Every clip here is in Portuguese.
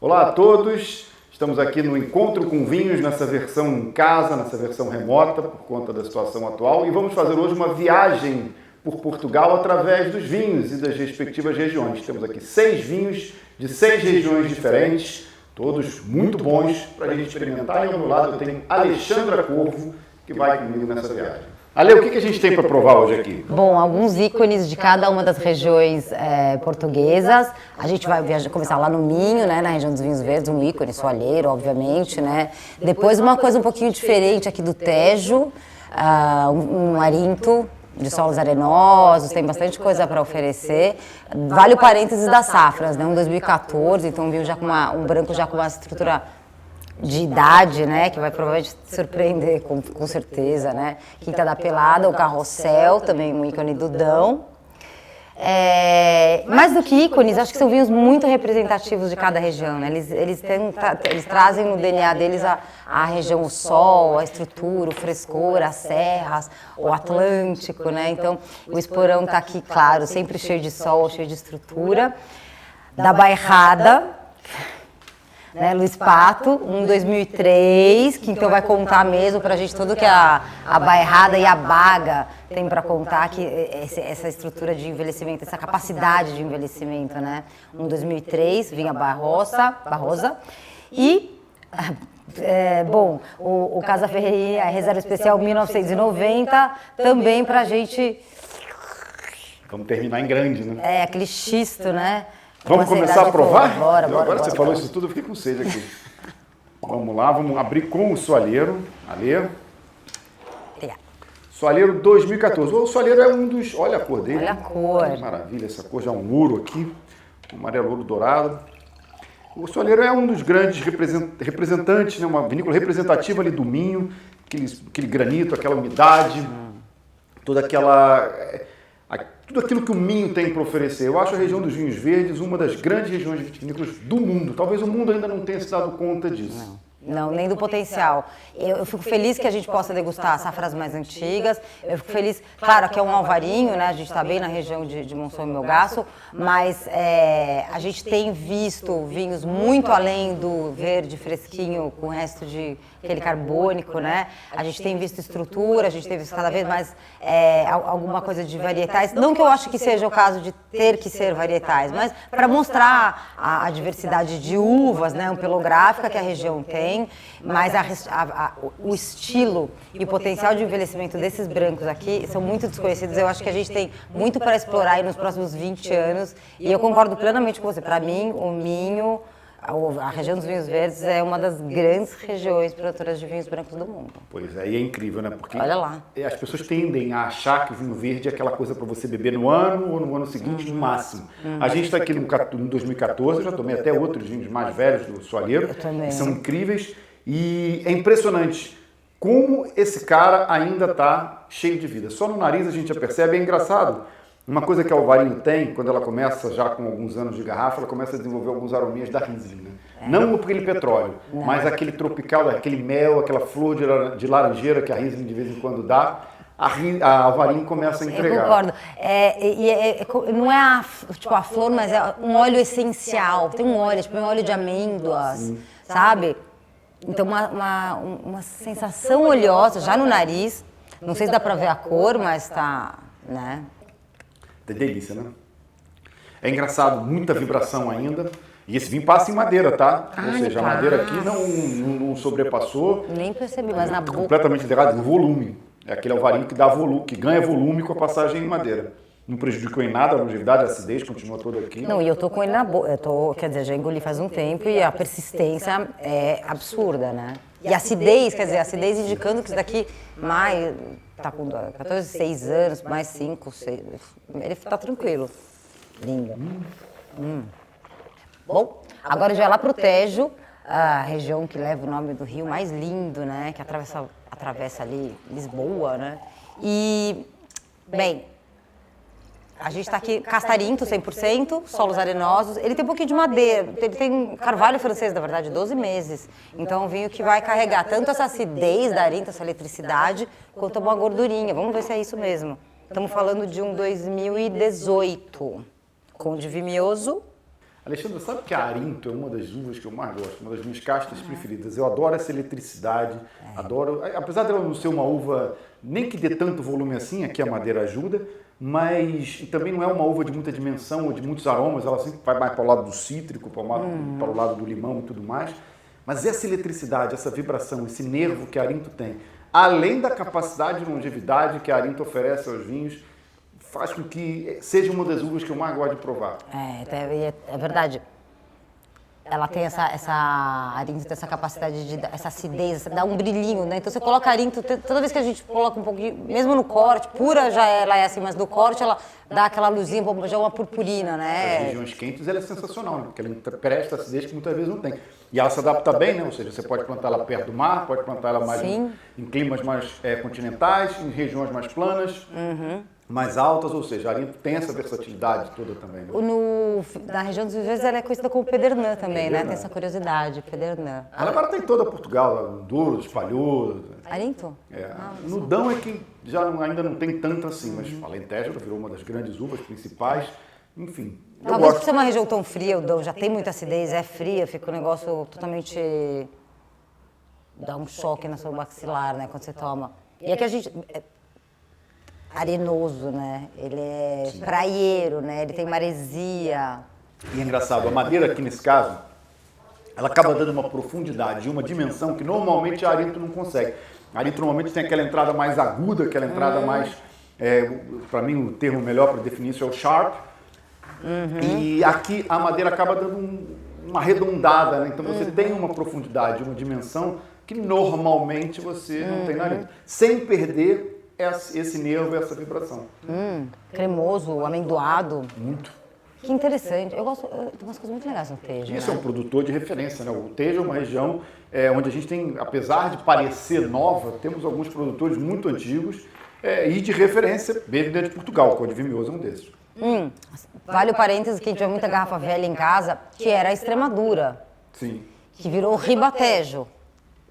Olá a todos, estamos aqui no Encontro com Vinhos, nessa versão em casa, nessa versão remota, por conta da situação atual, e vamos fazer hoje uma viagem por Portugal através dos vinhos e das respectivas regiões. Temos aqui 6 vinhos de 6 regiões diferentes, todos muito bons para a gente experimentar. E ao meu lado eu tenho Alexandra Corvo, que vai comigo nessa viagem. Ale, o que a gente tem para provar hoje aqui? Bom, alguns ícones de cada uma das regiões portuguesas. A gente vai começar lá no Minho, né, na região dos vinhos verdes, um ícone, soalheiro, obviamente, né. Depois uma coisa um pouquinho diferente aqui do Tejo, um arinto de solos arenosos, tem bastante coisa para oferecer. Vale o parênteses das safras, né, um 2014, então um vinho já com um branco já com uma estrutura de idade, né, que vai provavelmente te surpreender, com certeza, né. Quinta da Pelada, o Carrossel, também um ícone do Dão. Mais do que ícones, acho que são vinhos muito representativos de cada região, né. Eles trazem no DNA deles a região, o sol, a estrutura, o frescor, as serras, o Atlântico, né. Então, o Esporão está aqui, claro, sempre cheio de sol, cheio de estrutura. Da Bairrada, né, Luiz Pato, um 2003, que então vai contar mesmo pra gente tudo que a Bairrada e a Baga tem para contar, que essa estrutura de envelhecimento, essa capacidade de envelhecimento, né? Um 2003, vinha Barrosa, e, bom, o Casa Ferreira, Reserva Especial 1990, também pra gente... Vamos terminar em grande, né? Aquele xisto, né? Vamos começar a provar? Bora, Agora você falou isso tudo, eu fiquei com sede aqui. Vamos lá, vamos abrir com o soalheiro. Ale. Soalheiro 2014. O soalheiro é um dos... Olha a cor dele. Olha a cor. Que maravilha, essa cor já é um ouro aqui. Um amarelo ouro dourado. O soalheiro é um dos grandes representantes, né, uma vinícola representativa ali do Minho. Aquele granito, aquela umidade, toda aquela... Tudo aquilo que o Minho tem para oferecer. Eu acho a região dos vinhos verdes uma das grandes regiões vitivinícolas do mundo. Talvez o mundo ainda não tenha se dado conta disso. Não, nem do potencial. Eu fico feliz que a gente possa degustar safras mais antigas. Eu fico feliz, claro, aqui é um alvarinho, né? A gente está bem na região de Monção e Melgaço, mas a gente tem visto vinhos muito além do verde fresquinho com o resto de aquele carbônico, né? A gente tem visto estrutura, a gente tem visto cada vez mais alguma coisa de varietais. Não que eu acho que seja o caso de ter que ser varietais, mas para mostrar a diversidade de uvas, né? Ampelográfica que a região tem. Mas o estilo e o potencial de envelhecimento desses brancos aqui são muito desconhecidos. Eu acho que a gente tem muito para explorar aí nos próximos 20 anos. E eu concordo plenamente com você. Para mim, o Minho, a região dos vinhos verdes é uma das grandes regiões produtoras de vinhos brancos do mundo. Pois é, e é incrível, né? Porque olha lá. As pessoas tendem a achar que o vinho verde é aquela coisa para você beber no ano ou no ano seguinte, no máximo. A gente está aqui no 2014, eu já tomei até outros vinhos mais velhos do soalheiro, que são incríveis, e é impressionante como esse cara ainda está cheio de vida. Só no nariz a gente já percebe, é engraçado. Uma coisa que a Alvarinho tem, quando ela começa já com alguns anos de garrafa, ela começa a desenvolver alguns arominhas da Riesling, né? Não aquele petróleo, mas aquele tropical, aquele mel, aquela flor de laranjeira que a Riesling de vez em quando dá, a Alvarinho começa a entregar. Eu concordo. Não é a flor, mas é um óleo essencial. Tem um óleo, tipo um óleo de amêndoas, sabe? Então uma sensação oleosa já no nariz. Não sei se dá pra ver a cor, mas tá, né? É delícia, né? É engraçado, muita vibração ainda. E esse vinho passa em madeira, tá? Ou seja, a madeira aqui não sobrepassou. Nem percebi, mas na boca... Completamente integrado em volume. É aquele alvarinho que dá volume, que ganha volume com a passagem em madeira. Não prejudicou em nada a longevidade, a acidez continua toda aqui. Não, e eu tô com ele na boca. Quer dizer, já engoli faz um tempo e a persistência é absurda, né? E a acidez, quer dizer, a acidez indicando que isso daqui mais... Tá com 14, 6 anos, mais 5, 6... Ele tá tranquilo. Lindo. Bom, agora já é lá pro Tejo, a região que leva o nome do rio mais lindo, né? Que atravessa ali Lisboa, né? E, bem... A gente está aqui, castarinto 100%, solos arenosos. Ele tem um pouquinho de madeira, ele tem carvalho francês, na verdade, 12 meses. Então, um vinho que vai carregar tanto essa acidez da arinta, essa eletricidade, quanto uma gordurinha. Vamos ver se é isso mesmo. Estamos falando de um 2018, Conde Vimioso. Alexandra, sabe que a Arinto é uma das uvas que eu mais gosto, uma das minhas castas preferidas. Eu adoro essa eletricidade, adoro, apesar dela não ser uma uva nem que dê tanto volume assim, aqui a madeira ajuda, mas também não é uma uva de muita dimensão ou de muitos aromas, ela sempre vai mais para o lado do cítrico, para o lado do limão e tudo mais. Mas essa eletricidade, essa vibração, esse nervo que a Arinto tem, além da capacidade de longevidade que a Arinto oferece aos vinhos, faz com que seja uma das uvas que eu mais gosto de provar. É verdade. Ela tem essa Arinto tem essa capacidade de dar essa acidez, dá um brilhinho, né? Então você coloca Arinto, toda vez que a gente coloca um pouquinho, mesmo no corte, pura já ela é assim, mas no corte ela dá aquela luzinha, já uma purpurina, né? As regiões quentes ela é sensacional, né? Porque ela presta acidez que muitas vezes não tem. E ela se adapta bem, né? Ou seja, você pode plantar ela perto do mar, pode plantar ela mais em climas mais continentais, em regiões mais planas. Mais altas, ou seja, a Arinto tem essa versatilidade toda também. Né? Na região dos Vives ela é conhecida como Pedernã também, né? Tem essa curiosidade, Pedernã. Ela agora tem toda Portugal, Douro, espalhou. Arinto? No Dão é que ainda não tem tanto assim, mas Alentejo virou uma das grandes uvas principais, enfim. Talvez por ser uma região tão fria, o Dão já tem muita acidez, é fria, fica um negócio totalmente... dá um choque na sua maxilar, né, quando você toma. E aqui a gente... arenoso, né? Ele é praieiro, né? Ele tem maresia. E é engraçado, a madeira aqui nesse caso, ela acaba dando uma profundidade e uma dimensão que normalmente a Arinto não consegue. A Arinto normalmente tem aquela entrada mais aguda, aquela entrada mais... para mim, o termo melhor para definir isso é o sharp. E aqui a madeira acaba dando uma arredondada, né? Então você tem uma profundidade, uma dimensão que normalmente você não tem na Arinto. Sem perder esse nervo, essa vibração. Cremoso, amendoado. Muito. Que interessante. Eu gosto de umas coisas muito legais no Tejo. Isso é um produtor de referência, né? O Tejo é uma região onde a gente tem, apesar de parecer nova, temos alguns produtores muito antigos e de referência, bem de Portugal, o Conde Vimioso é um desses. Vale o parênteses que a gente tinha muita garrafa velha em casa, que era a Extremadura. Sim. Que virou Ribatejo.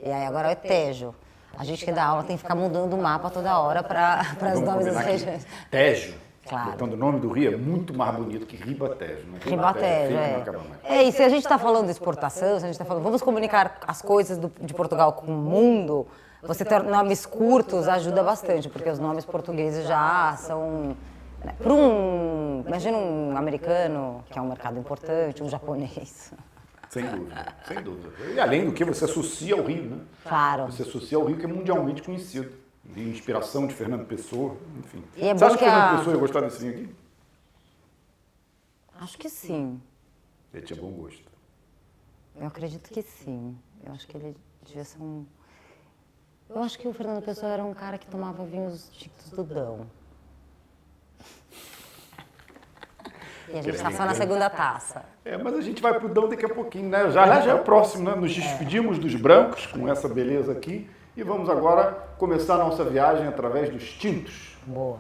E aí agora é Tejo. A gente que dá aula tem que ficar mudando o mapa toda hora para os nomes das regiões. Tejo, claro. Botando o nome do rio é muito mais bonito que Ribatejo. Ribatejo, e se a gente está falando de exportação, se a gente está falando, vamos comunicar as coisas de Portugal com o mundo, você ter nomes curtos ajuda bastante, porque os nomes portugueses já são... Né, imagina um americano, que é um mercado importante, um japonês... Sem dúvida, sem dúvida. E além do que você associa ao Rio, né? Claro. Você associa ao Rio que é mundialmente conhecido. De inspiração de Fernando Pessoa, enfim. E é você acha que que Fernando Pessoa ia gostar desse vinho aqui? Acho que sim. Ele tinha bom gosto. Eu acredito que sim. Eu acho que ele devia ser um... Eu acho que o Fernando Pessoa era um cara que tomava vinhos típicos do Dão. E a gente está só na segunda taça. Mas a gente vai pro Dão daqui a pouquinho, né? Já é o próximo, né? Nos despedimos dos brancos com essa beleza aqui e vamos agora começar a nossa viagem através dos tintos. Boa.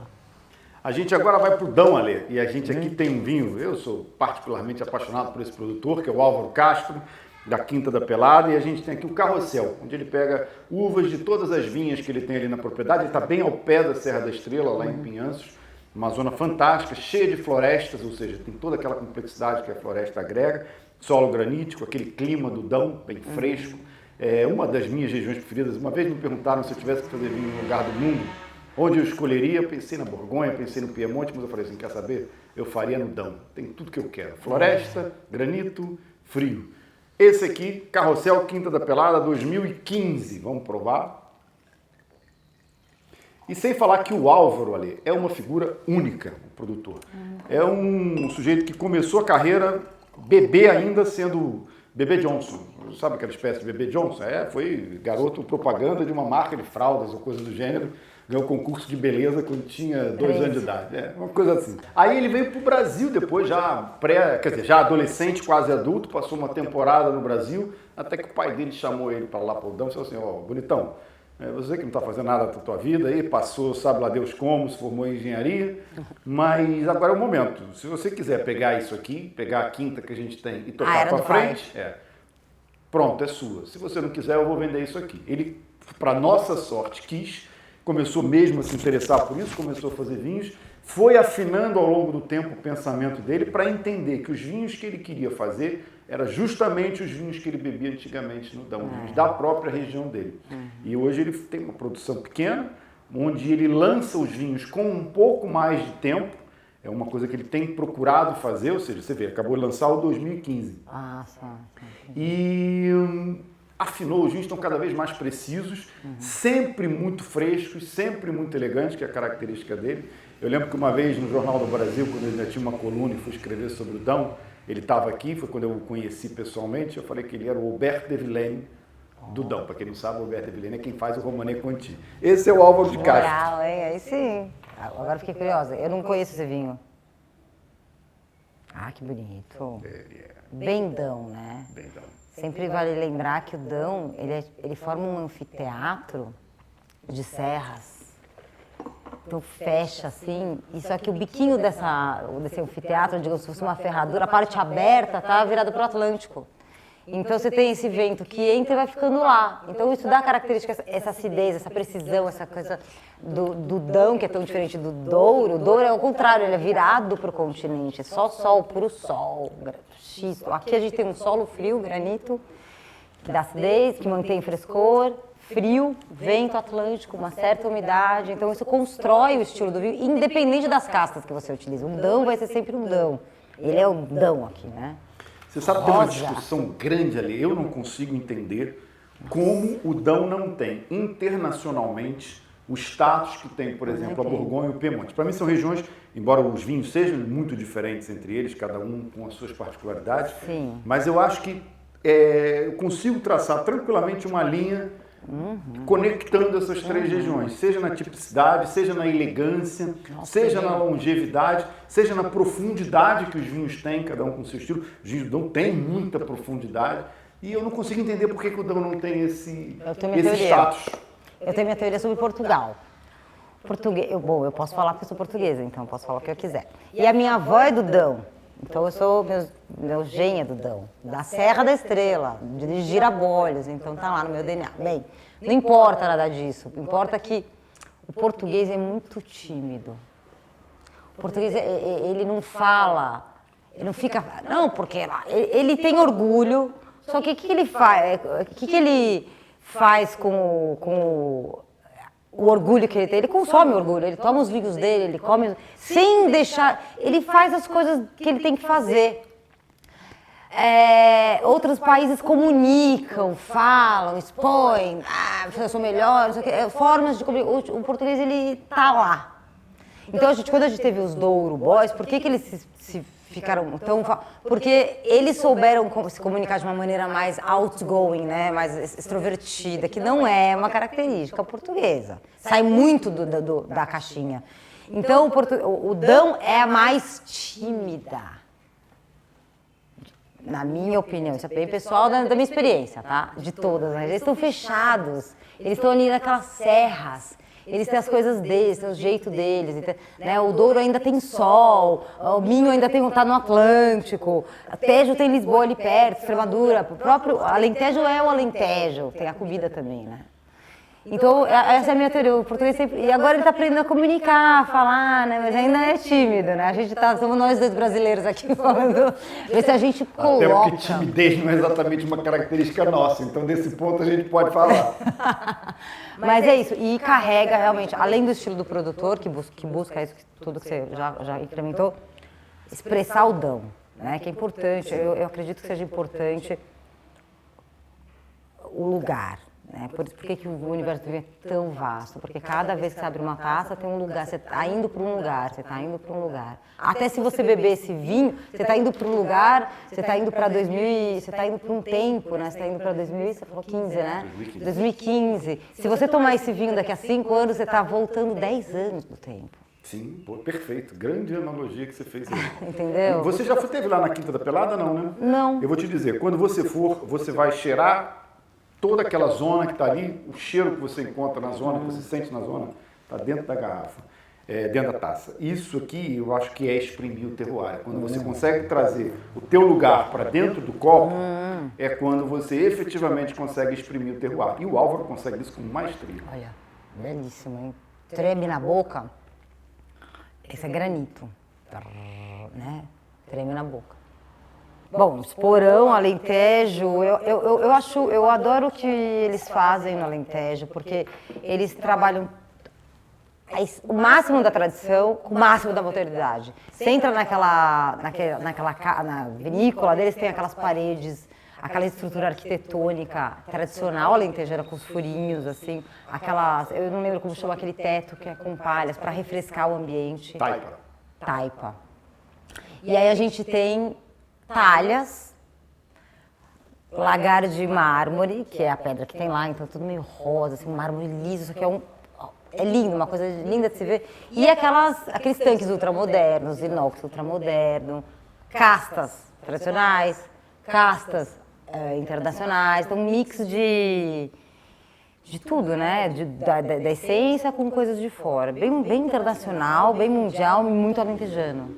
A gente agora vai pro Dão, Ale, e a gente aqui tem um vinho, eu sou particularmente apaixonado por esse produtor, que é o Álvaro Castro, da Quinta da Pelada, e a gente tem aqui o Carrossel, onde ele pega uvas de todas as vinhas que ele tem ali na propriedade. Ele está bem ao pé da Serra da Estrela, lá em Pinhanços. Uma zona fantástica, cheia de florestas, ou seja, tem toda aquela complexidade que a floresta agrega, solo granítico, aquele clima do Dão, bem fresco. É uma das minhas regiões preferidas. Uma vez me perguntaram se eu tivesse que fazer vinho em um lugar do mundo, onde eu escolheria. Eu pensei na Borgonha, pensei no Piemonte, mas eu falei assim, quer saber? Eu faria no Dão. Tem tudo que eu quero. Floresta, granito, frio. Esse aqui, Carrossel Quinta da Pelada 2015. Vamos provar? E sem falar que o Álvaro ali é uma figura única, o produtor. É um sujeito que começou a carreira bebê ainda sendo Bebê Johnson. Sabe aquela espécie de Bebê Johnson? Foi garoto propaganda de uma marca de fraldas ou coisa do gênero. Ganhou concurso de beleza quando tinha 2 anos de idade. Uma coisa assim. Aí ele veio para o Brasil depois, já adolescente, quase adulto, passou uma temporada no Brasil, até que o pai dele chamou ele para lá para o Dão e falou assim, bonitão, você que não está fazendo nada da tua vida aí, passou, sabe lá Deus como, se formou em engenharia, mas agora é o momento. Se você quiser pegar isso aqui, pegar a quinta que a gente tem e tocar para frente, pronto, é sua. Se você não quiser, eu vou vender isso aqui. Ele, para nossa sorte, começou mesmo a se interessar por isso, começou a fazer vinhos, foi afinando ao longo do tempo o pensamento dele para entender que os vinhos que ele queria fazer eram justamente os vinhos que ele bebia antigamente no Dão, vinhos da própria região dele. E hoje ele tem uma produção pequena, onde ele lança os vinhos com um pouco mais de tempo. É uma coisa que ele tem procurado fazer, ou seja, você vê, acabou de lançar o 2015. E afinou, os vinhos estão cada vez mais precisos, sempre muito frescos, sempre muito elegantes, que é a característica dele. Eu lembro que uma vez no Jornal do Brasil, quando ele já tinha uma coluna e fui escrever sobre o Dão, ele estava aqui, foi quando eu o conheci pessoalmente, eu falei que ele era o Aubert de Villaine do Dão. Para quem não sabe, o Aubert de Villaine é quem faz o Romanée Conti. Esse é o Álvaro de Castro. Moral, hein? Aí sim. Agora fiquei curiosa. Eu não conheço esse vinho. Ah, que bonito. Bem Dão, né? Bem Dão. Sempre vale lembrar que o Dão, ele forma um anfiteatro de serras. Então fecha assim, e só que o biquinho desse anfiteatro, digamos, se fosse uma ferradura, a parte aberta tá virada para o Atlântico. Então você tem esse vento que entra e vai ficando lá. Então isso dá característica, essa acidez, essa precisão, essa coisa do Dão, que é tão diferente do Douro. O Douro é o contrário, ele é virado para o continente, é só sol, puro sol, xisto. Aqui a gente tem um solo frio, granito, que dá acidez, que mantém frescor, frio, vento atlântico, uma certa umidade. Então isso constrói o estilo do vinho, independente das castas que você utiliza. Um Dão vai ser sempre um Dão. Ele é o Dão aqui, né? Você sabe que tem uma discussão grande ali, eu não consigo entender como o Dão não tem internacionalmente o status que tem, por exemplo, a Borgonha e o Piemonte. Para mim são regiões, embora os vinhos sejam muito diferentes entre eles, cada um com as suas particularidades, Sim. Mas eu acho que eu consigo traçar tranquilamente uma linha conectando essas três regiões, seja na tipicidade, seja na elegância, seja na longevidade, seja na profundidade que os vinhos têm, cada um com o seu estilo. Os vinhos do Dão têm muita profundidade e eu não consigo entender por que o Dão não tem esse status. Eu tenho minha teoria sobre Portugal. Eu posso falar porque eu sou portuguesa, então eu posso falar o que eu quiser. E a minha avó é do Dão, então eu sou, meu genro é do Dão, da Serra da Estrela, de Girabolhos, então tá lá no meu DNA. Bem, não importa nada disso, importa que o português é muito tímido. O português, ele não fala, ele não fica, não, porque ele tem orgulho, só que o que ele faz? O que ele faz com o orgulho que ele tem? Ele consome o orgulho, ele toma os vinhos dele, ele come, sem deixar, ele faz as coisas que ele tem que fazer. Outros países comunicam, falam, expõem, eu sou melhor, não sei o quê, formas de comunicar. O português, ele tá lá. Então, quando a gente teve os Douro Boys, por que eles se ficaram tão... Porque eles souberam se comunicar de uma maneira mais outgoing, né? Mais extrovertida, que não é uma característica portuguesa. Sai muito da caixinha. Então, o Dão é a mais tímida. Na minha opinião, isso é bem pessoal da minha experiência, tá? De todas, né? Eles estão fechados, eles estão ali naquelas serras. Eles têm as coisas deles, têm o jeito deles, né? O Douro ainda tem sol, o Minho ainda tá no Atlântico, o Tejo tem Lisboa ali perto, Extremadura, o próprio Alentejo é o Alentejo, tem a comida também, né? Então, essa é a minha teoria, o português sempre... E agora ele está aprendendo a comunicar, a falar, né? Mas ainda é tímido, né? Somos nós dois brasileiros aqui falando, ver se a gente coloca... Até porque timidez não é exatamente uma característica nossa, então desse ponto a gente pode falar. Mas é isso, e carrega realmente, além do estilo do produtor, que busca isso, tudo que você já incrementou, expressar o Dão, né? Que é importante, eu acredito que seja importante o lugar. Por que o universo do vinho é tão vasto? Porque cada vez que você abre uma taça tem um lugar, você está indo para um lugar, você está indo para um lugar. Até se você beber esse vinho, você está indo para um lugar, você está indo para 2000, você está indo para um tempo, né? Você está indo para 2000, você falou 15, né? 2015. Se você tomar esse vinho daqui a 5 anos, você está voltando 10 anos do tempo. Sim, pô, perfeito. Grande analogia que você fez aí. Entendeu? Você já esteve lá na Quinta da Pelada, não, né? Não. Eu vou te dizer, quando você for, você vai cheirar toda aquela zona que está ali, o cheiro que você encontra na zona, que você sente na zona, está dentro da garrafa, dentro da taça. Isso aqui eu acho que é exprimir o terroir. Quando você consegue trazer o teu lugar para dentro do copo, é quando você efetivamente consegue exprimir o terroir. E o Álvaro consegue isso com maestria. Olha, belíssimo, hein? Treme na boca. Esse é granito, né? Treme na boca. Bom, Esporão, Alentejo, eu adoro o que eles fazem no Alentejo, porque eles trabalham o máximo da tradição com o máximo da modernidade. Você entra na vinícola deles, tem aquelas paredes, aquela estrutura arquitetônica tradicional alentejana com os furinhos, assim, eu não lembro como chama aquele teto que é com palhas, para refrescar o ambiente. Taipa. E aí a gente tem talhas, lagar de mármore, que é a pedra que tem lá, então tudo meio rosa, assim, um mármore liso, isso aqui é lindo, uma coisa linda de se ver. E aqueles tanques ultramodernos, inox ultramoderno, castas tradicionais, castas internacionais, então um mix de tudo, né? Da essência com coisas de fora. Bem internacional, bem mundial e muito alentejano.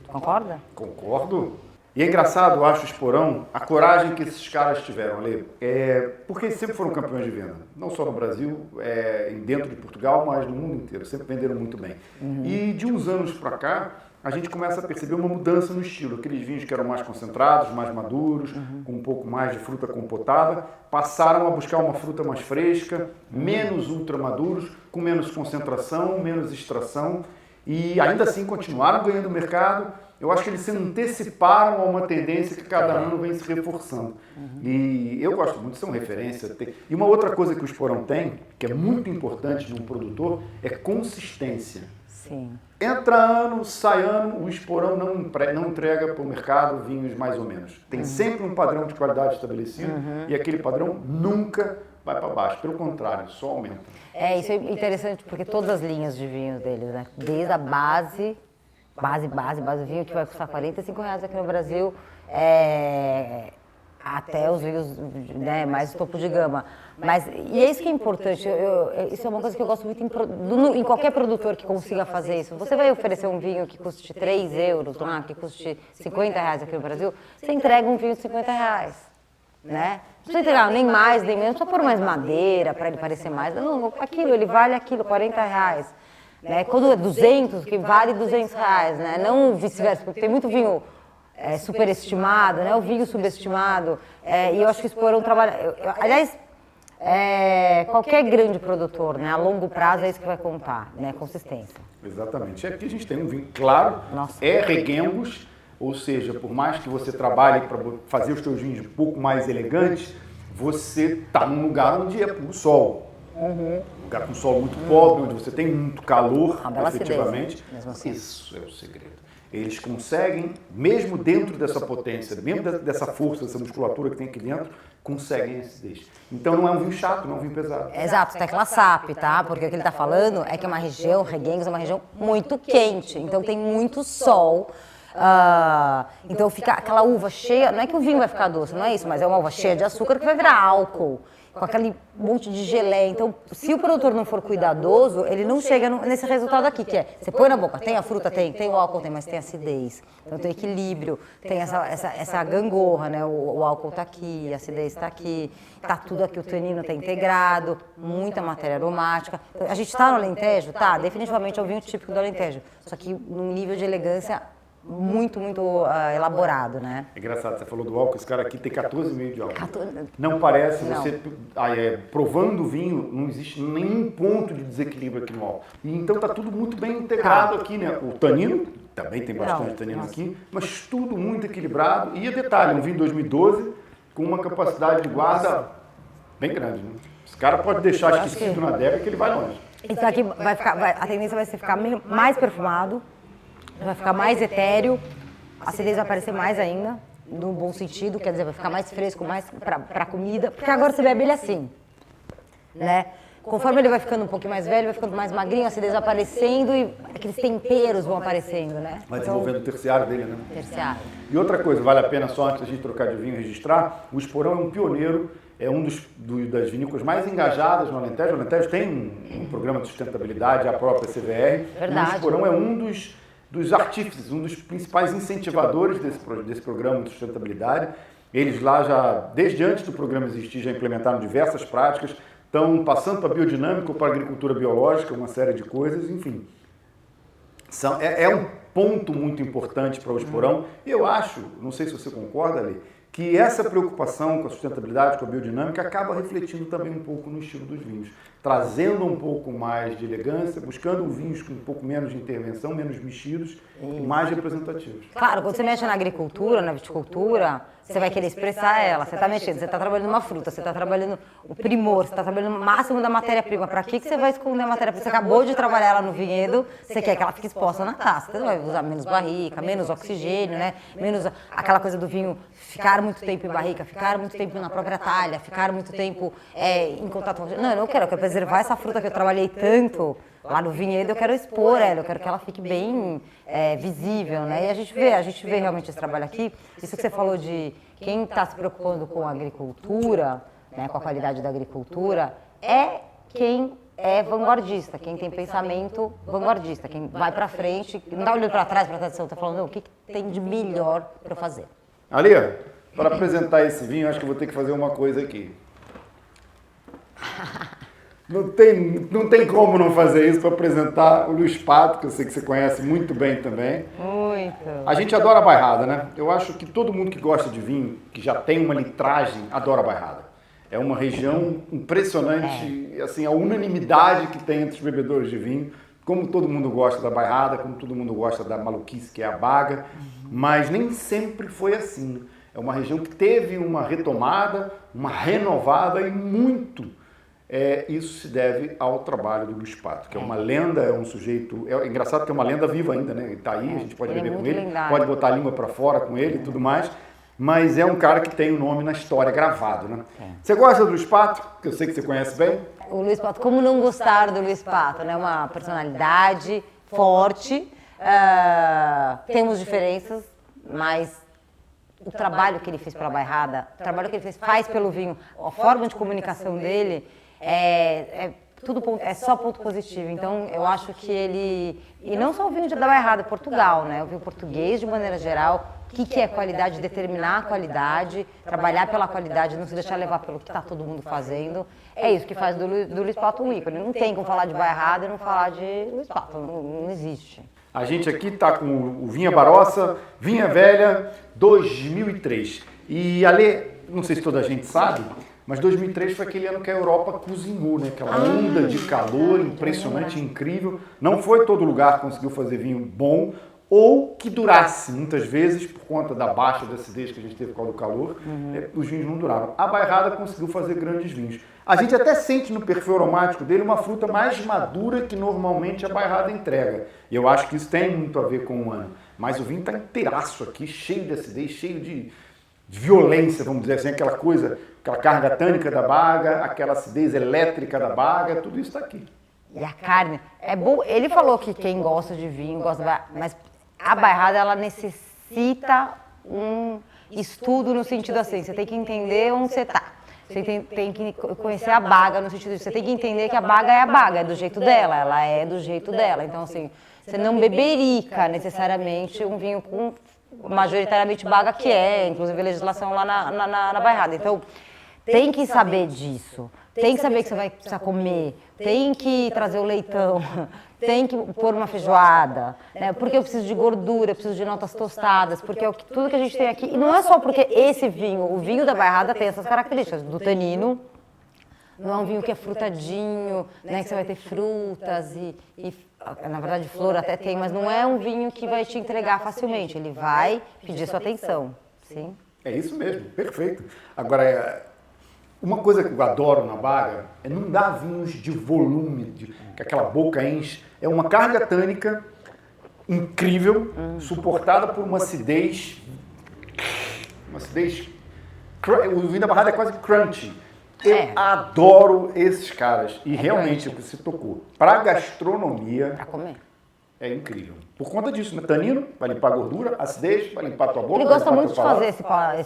Concorda? Concordo. E é engraçado, eu acho, o Esporão, a coragem que esses caras tiveram, Ale, porque eles sempre foram campeões de venda, não só no Brasil, dentro de Portugal, mas no mundo inteiro, sempre venderam muito bem. E de uns anos para cá, a gente começa a perceber uma mudança no estilo, aqueles vinhos que eram mais concentrados, mais maduros, com um pouco mais de fruta compotada, passaram a buscar uma fruta mais fresca, menos ultramaduros, com menos concentração, menos extração, e ainda assim continuaram ganhando mercado. Eu acho que eles se anteciparam a uma tendência que cada ano vem se reforçando. E eu gosto muito, são referência. E uma outra coisa que o Esporão tem, que é muito importante de um produtor, é consistência. Sim. Entra ano, sai ano, o Esporão não entrega para o mercado vinhos mais ou menos. Tem sempre um padrão de qualidade estabelecido e aquele padrão nunca vai para baixo. Pelo contrário, só aumenta. Isso é interessante porque todas as linhas de vinhos deles, né? Desde a base vinho que vai custar R$45 aqui no Brasil, até os vinhos, né, mais topo de gama. E é isso que é importante, isso é uma coisa que eu gosto muito em qualquer produtor que consiga fazer isso. Você vai oferecer um vinho que custe €3, que custe R$50 aqui no Brasil, você entrega um vinho de R$50, né? Não precisa entregar nem mais, nem menos, só pôr mais madeira para ele parecer mais. Não, ele vale aquilo, R$40. Né? Quando é 200, que vale R$200, né? Não vice-versa, porque tem muito vinho superestimado, né? O vinho subestimado. E eu acho que o Esporão trabalha... Aliás, qualquer grande produtor, né? A longo prazo é isso que vai contar, né? Consistência. Exatamente. Aqui a gente tem um vinho claro, reguengos, ou seja, por mais que você trabalhe para fazer os seus vinhos um pouco mais elegantes, você está num lugar onde é puro sol. Um lugar com solo muito pobre, onde você tem muito calor, efetivamente. Assim. Isso é o segredo. Eles conseguem, mesmo dentro dessa potência, mesmo dessa força, dessa musculatura que tem aqui dentro, conseguem acidez. Então não é um vinho chato, não é um vinho pesado. Exato, tecla SAP, tá? Porque o que ele está falando é que é uma região, Reguengos é uma região muito quente, então tem muito sol. Então fica aquela uva cheia, não é que o vinho vai ficar doce, não é isso, mas é uma uva cheia de açúcar que vai virar álcool, com aquele monte de geleia. Então, se o produtor não for cuidadoso, ele não chega nesse resultado aqui, que é, você põe na boca, tem a fruta, tem o álcool, tem, mas tem acidez. Então tem equilíbrio, tem essa gangorra, né? O álcool está aqui, a acidez está aqui, está tudo aqui, o tanino está integrado, muita matéria aromática. Então, a gente está no Alentejo? Tá, definitivamente é o vinho típico do Alentejo, só que num nível de elegância muito elaborado, né? É engraçado, você falou do álcool, esse cara aqui tem 14,5 de álcool. Não parece, você provando o vinho, não existe nenhum ponto de desequilíbrio aqui no álcool. E então tá tudo muito bem integrado aqui, né? O tanino, também tem bastante tanino aqui, mas tudo muito equilibrado. E detalhe, um vinho de 2012 com uma capacidade de guarda bem grande, né? Esse cara pode deixar esquecido na adega que ele vai longe. Então aqui a tendência vai ser ficar mais perfumado, vai ficar mais etéreo, a acidez vai aparecer mais ainda, no bom sentido, quer dizer, vai ficar mais fresco, mais pra comida, porque agora você bebe ele assim, né? Conforme ele vai ficando um pouquinho mais velho, vai ficando mais magrinho, a acidez vai aparecendo e aqueles temperos vão aparecendo, né? Vai desenvolvendo o terciário dele, né? Terciário. E outra coisa, vale a pena só antes da gente trocar de vinho e registrar, o Esporão é um pioneiro, é um das vinícolas mais engajadas no Alentejo. O Alentejo tem um programa de sustentabilidade, a própria CVR. Verdade. E o Esporão é um dos artífices, um dos principais incentivadores desse programa de sustentabilidade. Eles lá já, desde antes do programa existir, já implementaram diversas práticas, estão passando para biodinâmica ou para agricultura biológica, uma série de coisas, enfim. É um ponto muito importante para o Esporão. Eu acho, não sei se você concorda, Ali, que essa preocupação com a sustentabilidade, com a biodinâmica, acaba refletindo também um pouco no estilo dos vinhos, trazendo um pouco mais de elegância, buscando vinhos com um pouco menos de intervenção, menos mexidos e mais representativos. Claro, quando você mexe na agricultura, na viticultura, você vai querer expressar ela, você está mexendo, você está trabalhando uma fruta, você está trabalhando o primor, você está trabalhando o máximo da matéria-prima. Para que você vai esconder a matéria-prima? Você acabou de trabalhar ela no vinhedo, você quer que ela fique exposta na taça. Você vai usar menos barrica, menos oxigênio, né? Menos aquela coisa do vinho ficar muito tempo em barrica, ficar muito tempo na própria talha, ficar muito tempo em contato com... Não, eu quero preservar essa fruta que eu trabalhei tanto lá no vinhedo, eu quero expor ela, eu quero que ela fique bem visível, né? E a gente vê realmente esse trabalho aqui. Isso que você falou de quem está se preocupando com a agricultura, né, com a qualidade da agricultura, é quem é vanguardista, quem tem pensamento vanguardista, quem vai para frente, não está olhando para trás, para a tradição, está falando, não, o que tem de melhor para eu fazer. Ali, para apresentar esse vinho, acho que eu vou ter que fazer uma coisa aqui. Não tem como não fazer isso para apresentar o Luiz Pato, que eu sei que você conhece muito bem também. Muito. A gente adora a Bairrada, né? Eu acho que todo mundo que gosta de vinho, que já tem uma litragem, adora a Bairrada. É uma região impressionante, assim, a unanimidade que tem entre os bebedores de vinho. Como todo mundo gosta da Bairrada, como todo mundo gosta da maluquice que é a Baga, mas nem sempre foi assim. É uma região que teve uma retomada, uma renovada e muito... isso se deve ao trabalho do Luiz Pato, que é uma lenda, é um sujeito... É engraçado que é uma lenda viva ainda, né? Ele está aí, a gente pode beber com ele, pode botar a língua para fora com ele e tudo mais, mas é um cara que tem o nome na história gravado, né? Você gosta do Luiz Pato? Que eu sei que você conhece bem. O Luiz Pato, como não gostar do Luiz Pato, né? Uma personalidade forte, temos diferenças, mas... O trabalho que ele fez pela Bairrada, o trabalho que ele faz pelo vinho, a forma de comunicação dele é só ponto positivo. Então, eu acho que ele... E não só o vinho da Bairrada, Portugal, né? O vinho português, de maneira geral, o que é qualidade, determinar a qualidade, trabalhar pela qualidade, não se deixar levar pelo que está todo mundo fazendo. É isso que faz do Luiz Pato um ícone. Não tem como falar de Bairrada e não falar de Luiz Pato, não existe. A gente aqui está com o Vinha Barossa, Vinha Velha, 2003. E, Ale, não sei se toda a gente sabe, mas 2003 foi aquele ano que a Europa cozinhou, né? Aquela onda de calor impressionante, incrível. Não foi todo lugar que conseguiu fazer vinho bom ou que durasse. Muitas vezes, por conta da baixa da acidez que a gente teve por causa do calor, os vinhos não duraram. A Bairrada conseguiu fazer grandes vinhos. A gente até sente no perfil aromático dele uma fruta mais madura que normalmente a Bairrada entrega. E eu acho que isso tem muito a ver com o ano. Mas o vinho está inteiraço aqui, cheio de acidez, cheio de violência, vamos dizer assim, aquela coisa, aquela carga tânica da baga, aquela acidez elétrica da baga, tudo isso está aqui. E a carne, é bom. Ele falou que quem gosta de vinho, mas a Bairrada, ela necessita um estudo no sentido assim, você tem que entender onde você está. Você tem que conhecer a baga no sentido de você tem que entender que a baga é do jeito dela, ela é do jeito dela. Então, assim, você não beberica necessariamente um vinho com majoritariamente baga, que é, inclusive, a legislação lá na Bairrada. Então, tem que saber disso, tem que saber que você vai precisar comer, tem que trazer o leitão, tem que pôr uma feijoada, né? Porque eu preciso de gordura, eu preciso de notas tostadas, porque é tudo que a gente tem aqui. E não é só porque esse vinho, o vinho da Bairrada tem essas características do tanino, não é um vinho que é frutadinho, né? Que você vai ter frutas e na verdade flor até tem, mas não é um vinho que vai te entregar facilmente, ele vai pedir sua atenção, sim. É isso mesmo, perfeito. Agora, uma coisa que eu adoro na baga é não dar vinhos de volume, que aquela boca enche. É uma carga tânica incrível, suportada por uma acidez. Uma acidez. O vinho da Bairrada é quase crunchy. Eu adoro esses caras. E realmente, o que você tocou. Para gastronomia. Para comer. É incrível. Por conta disso, né? Tanino vai limpar a gordura, acidez vai limpar a tua boca. Ele gosta muito de fazer esse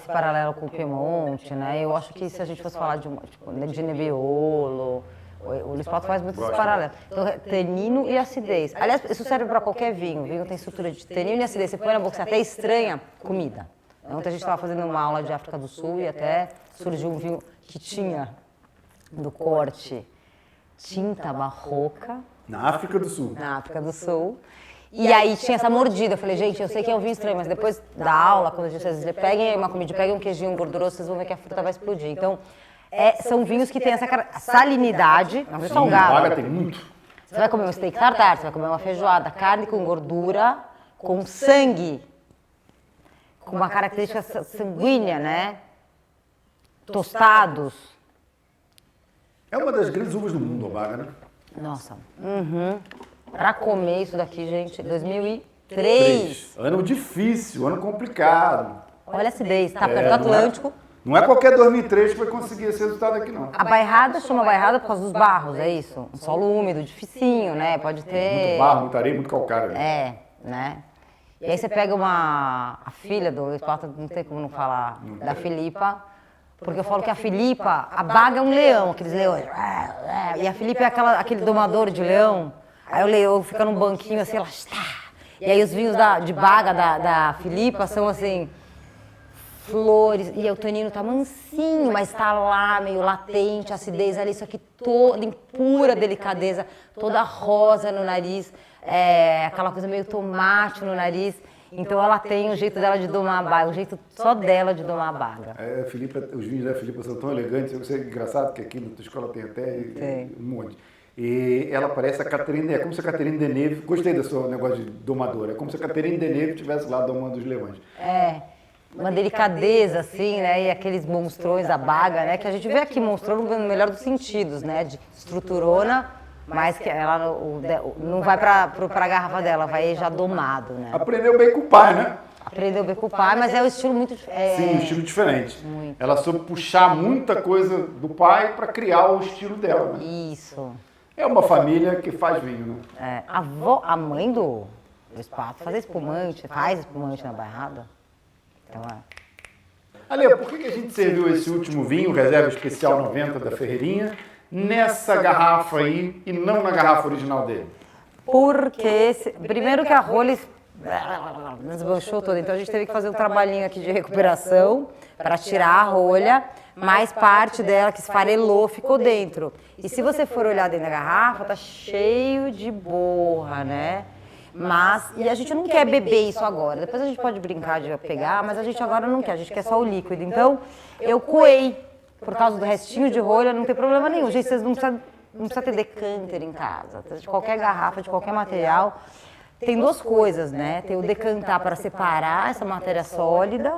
paralelo com o Piemonte, né? Eu acho que se a gente fosse falar de Nebbiolo, o Luiz Pato faz muito esse paralelo. Então, tanino e acidez. Aliás, isso serve para qualquer vinho. O vinho tem estrutura de tanino e acidez. Você põe na boca, você até estranha comida. Ontem a gente estava fazendo uma aula de África do Sul e até surgiu um vinho que tinha do corte tinta barroca. Na África do Sul. Na África do Sul. E aí tinha essa mordida. Eu falei, gente, eu sei que é um vinho estranho, mas depois da aula, quando vocês peguem uma comida, peguem um queijinho gorduroso, vocês vão ver que a fruta vai explodir. Então, são vinhos que têm essa salinidade, não é salgado. Baga tem muito. Você vai comer um steak tartar, você vai comer uma feijoada, carne com gordura, com sangue, com uma característica sanguínea, né? Tostados. É uma das grandes uvas do mundo, a Baga, né? Nossa. Pra comer isso daqui, gente, 2003. Ano difícil, ano complicado. Olha a acidez, tá perto do Atlântico. Não é qualquer 2003 que vai conseguir esse resultado aqui, não. A bairrada chama bairrada por causa dos barros, é isso? Um solo úmido, dificinho, né? Pode ter... Muito barro, muita areia, muito calcário. Né? E aí você pega a filha do Esparta, não tem como não falar, da Filipa, porque eu falo que a Filipa, a Baga é um leão, aqueles leões. E a Filipa é aquele domador de leão. Aí o leão fica num banquinho assim, ela está. E aí os vinhos de Baga da Filipa são assim... flores, e o tanino tá mansinho, mas tá lá, meio latente, acidez ali, isso aqui toda em pura delicadeza, toda rosa no nariz, aquela coisa meio tomate no nariz. Então ela tem o jeito dela de domar a baga, o jeito só dela de domar a baga. Os vinhos da Filipa são tão elegantes, eu sei, engraçado que aqui na tua escola tem até um monte. E ela parece a Catherine, é como se a Catherine Deneuve, gostei do seu negócio de domadora, é como se a Catherine Deneuve estivesse lá domando os leões. Uma delicadeza, assim, né? E aqueles monstrões da baga, né? Que a gente vê aqui, monstrão no melhor dos sentidos, né? De estruturona, mas que ela não vai pra garrafa dela, vai já domado, né? Aprendeu bem com o pai, né? Aprendeu bem com o pai, mas é um estilo muito... Sim, um estilo diferente. Muito. Ela soube puxar muita coisa do pai para criar o estilo dela, né? Isso. É uma família que faz vinho, né? A mãe do Esparta faz espumante na bairrada. Então, Ale, por que a gente serviu esse último vinho, Reserva Especial 90 da Ferreirinha, nessa garrafa aí e não na garrafa original dele? Porque, primeiro que a rolha desmanchou toda, então a gente teve que fazer um trabalhinho aqui de recuperação para tirar a rolha, mas parte dela que esfarelou ficou dentro. E se você for olhar dentro da garrafa, tá cheio de borra, né? E a gente não quer beber isso agora. Depois a gente pode brincar de pegar, mas a gente agora não quer, a gente quer só o líquido. Então, eu coei, por causa do restinho de rolha, não tem problema nenhum. Gente, vocês não precisam ter decanter em casa. De qualquer garrafa, de qualquer material. Tem duas coisas, né? Tem o decantar para separar essa matéria sólida,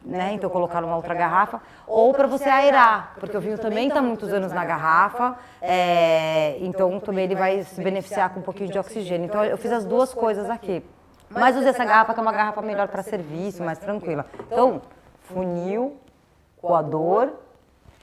né? Então colocar numa outra garrafa, ou para você aerar, porque o vinho também está muitos anos na garrafa, então também ele vai se beneficiar com um pouquinho de oxigênio. Então eu fiz as duas coisas aqui, mas usei essa garrafa que é uma garrafa melhor para serviço, mais tranquila. Então, funil, coador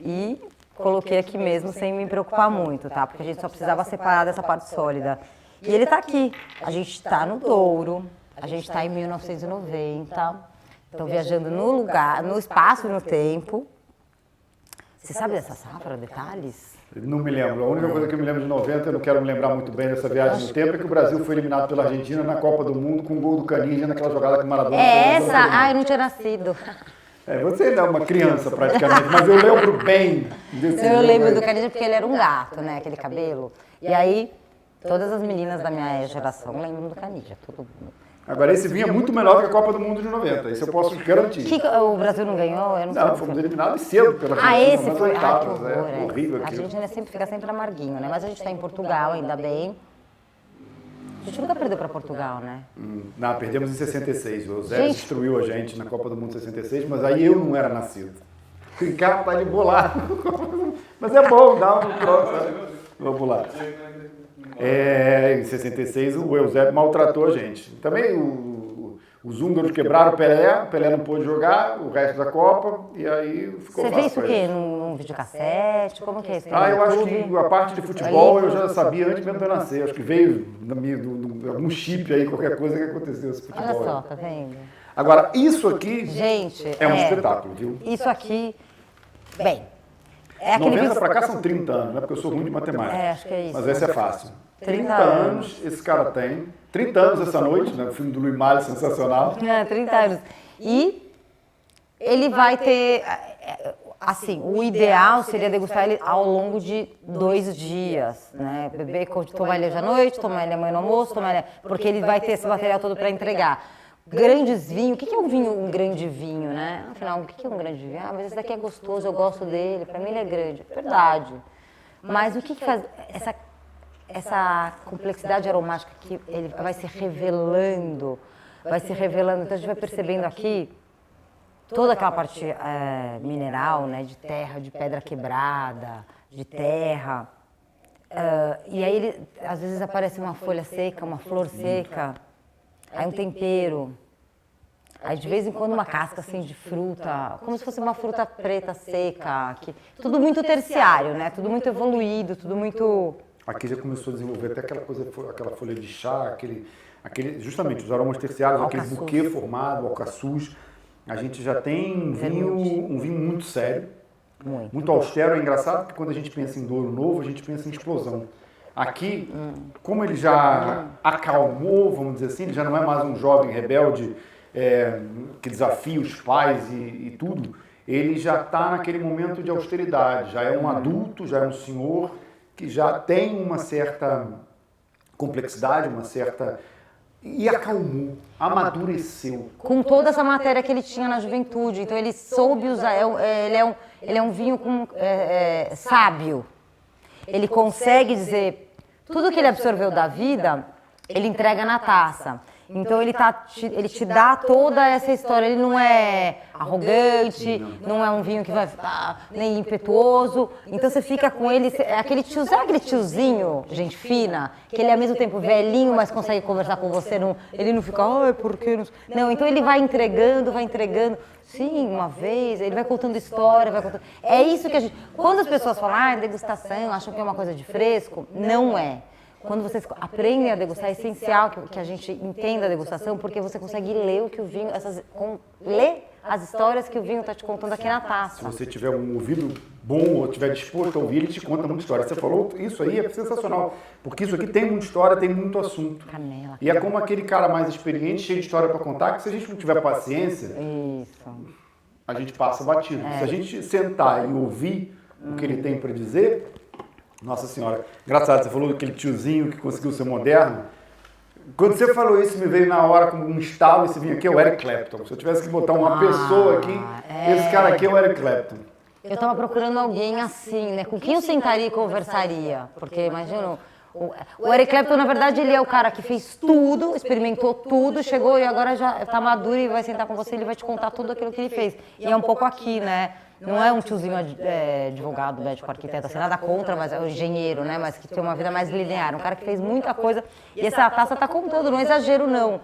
e coloquei aqui mesmo sem me preocupar muito, tá? Porque a gente só precisava separar dessa parte sólida. E ele está aqui, a gente está no Douro, a gente está em 1990. Estão viajando no lugar, no espaço e no tempo. Você sabe dessa safra, detalhes? Não me lembro. A única coisa que eu me lembro de 90, eu não quero me lembrar muito bem dessa viagem no tempo, é que o Brasil foi eliminado pela Argentina na Copa do Mundo com o gol do Canija naquela jogada que o Maradona fez. Eu não tinha nascido. Você ainda é uma criança praticamente, mas eu lembro bem desse Eu lembro do Canija porque ele era um gato, né? Aquele cabelo. E aí, todas as meninas da minha geração lembram do Canija, todo mundo. Agora, esse vinho é muito melhor do que a Copa do Mundo de 90, isso eu posso garantir. O Brasil não ganhou? Eu não, fomos eliminados cedo pela Argentina. Esse foi? Que horror, horrível aquilo. A Argentina fica sempre amarguinho, né? Mas a gente está em Portugal, ainda bem. A gente nunca perdeu para Portugal, né? Não, perdemos em 66. O Zé destruiu a gente na Copa do Mundo 66, mas aí eu não era nascido. O Ricardo tá ali bolado. Mas é bom, dá um troço. Vamos lá. Em 66 o Eusébio maltratou a gente. Também os húngaros quebraram o Pelé não pôde jogar o resto da Copa e aí ficou fácil. Você vê isso o quê? Num videocassete? Como que é isso? Eu acho que a parte de futebol eu já sabia antes mesmo de eu nascer. Acho que veio algum chip aí, qualquer coisa que aconteceu esse futebol. Olha só, tá vendo? Agora, isso aqui gente, é um espetáculo, viu? Isso aqui, bem... 90 para cá são 30 anos, né? Porque eu sou ruim de matemática. Acho que é isso. Mas esse é fácil. 30 anos esse cara tem. 30 anos essa noite, né? O filme do Louis Malle, sensacional. 30 anos. E ele vai ter... assim, o ideal seria degustar ele ao longo de 2 dias, né? Beber, tomar ele hoje à noite, tomar ele amanhã no almoço, porque ele vai ter esse material todo para entregar. Grandes vinhos, o que é um grande vinho, né? Afinal, o que é um grande vinho? Mas esse daqui é gostoso, eu gosto dele, para mim ele é grande. Verdade. Mas o que faz essa complexidade aromática que ele vai se revelando, então a gente vai percebendo aqui toda aquela parte mineral, né, de terra, de pedra quebrada, de terra. E aí, às vezes, aparece uma folha seca, uma flor seca, aí um tempero. Aí, de vez em quando, uma casca assim de fruta, como se fosse uma fruta preta seca. Tudo muito terciário, né? Tudo muito evoluído, tudo muito... Aqui já começou a desenvolver até aquela folha de chá, justamente os aromas terciários, aquele buquê formado, alcaçuz. A gente já tem um vinho muito sério, muito austero. É engraçado que quando a gente pensa em Douro Novo, a gente pensa em explosão. Aqui, como ele já acalmou, vamos dizer assim, ele já não é mais um jovem rebelde que desafia os pais e tudo, ele já está naquele momento de austeridade, já é um adulto, já é um senhor que já tem uma certa complexidade, e acalmou, amadureceu. Com toda essa matéria que ele tinha na juventude, então ele soube usar, ele é um vinho sábio. Ele consegue dizer, tudo que ele absorveu da vida, ele entrega na taça. Então ele te dá toda essa história, ele não é arrogante, não é um vinho que vai nem impetuoso. Então você fica com ele, é aquele tiozinho, gente fina, que ele é ao mesmo tempo velhinho, mas consegue conversar com você, ele não fica, por que não... Não, então ele vai entregando. Sim, uma vez, ele vai contando história, É isso que a gente... Quando as pessoas falam, degustação, acham que é uma coisa de fresco, não é. Quando vocês aprendem a degustar, é essencial que a gente entenda a degustação, porque você consegue ler o que o vinho, ler as histórias que o vinho está te contando aqui na taça. Se você tiver um ouvido bom ou estiver disposto a ouvir, ele te conta muita história. Você falou, isso aí é sensacional, porque isso aqui tem muita história, tem muito assunto. Canela. E é como aquele cara mais experiente, cheio de história para contar, que se a gente não tiver paciência, a gente passa batido. Se a gente sentar e ouvir o que ele tem para dizer... Nossa Senhora, engraçado, você falou daquele tiozinho que conseguiu ser moderno. Quando você falou isso, me veio na hora como um estalo, esse vinho aqui é o Eric Clapton. Se eu tivesse que botar uma pessoa aqui, esse cara aqui é o Eric Clapton. Eu estava procurando alguém assim, né? Com quem eu sentaria e conversaria? Porque, imagina, o Eric Clapton, na verdade, ele é o cara que fez tudo, experimentou tudo, chegou e agora já está maduro e vai sentar com você, ele vai te contar tudo aquilo que ele fez. E é um pouco aqui, né? Não é um tiozinho advogado, médico, arquiteto, assim, nada contra, mas é um engenheiro, né? Mas que tem uma vida mais linear, um cara que fez muita coisa. E essa taça tá contando, não é exagero, não.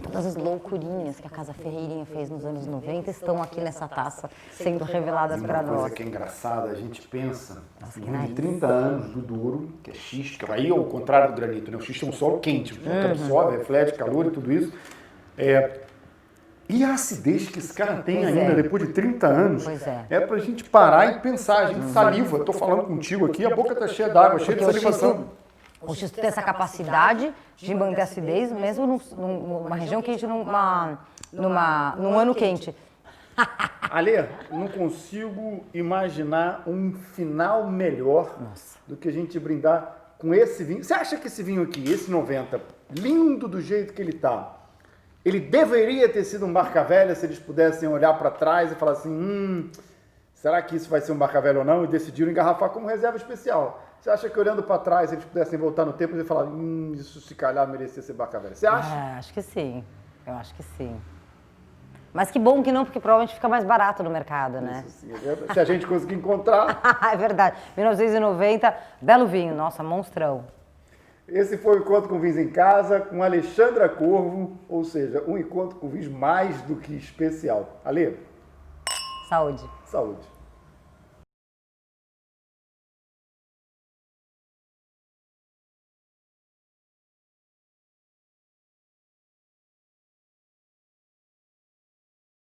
Todas as loucurinhas que a Casa Ferreirinha fez nos anos 90 estão aqui nessa taça, sendo reveladas para nós. Uma coisa que é engraçada, a gente pensa em 30 anos do Douro, que é xisto, que aí é o contrário do granito, né? O xisto é um solo quente, que absorve, reflete calor e tudo isso. E a acidez que esse cara tem ainda, depois de 30 anos, é pra gente parar e pensar, a gente saliva. Eu tô falando contigo aqui, a boca tá cheia d'água, cheia de salivação. O xisto tem essa capacidade de manter acidez, mesmo numa região quente, num ano quente. Alê, não consigo imaginar um final melhor do que a gente brindar com esse vinho. Você acha que esse vinho aqui, esse 90, lindo do jeito que ele tá, ele deveria ter sido um Barca Velha se eles pudessem olhar para trás e falar assim, será que isso vai ser um Barca Velha ou não? E decidiram engarrafar como reserva especial. Você acha que olhando para trás eles pudessem voltar no tempo e falar, isso se calhar merecia ser Barca Velha? Você acha? Acho que sim. Eu acho que sim. Mas que bom que não, porque provavelmente fica mais barato no mercado, né? Isso sim, se a gente conseguir encontrar. É verdade. 1990, belo vinho. Nossa, monstrão. Esse foi o Encontro com Vinhos em Casa, com Alexandra Corvo, ou seja, um encontro com vinhos mais do que especial. Alê? Saúde. Saúde.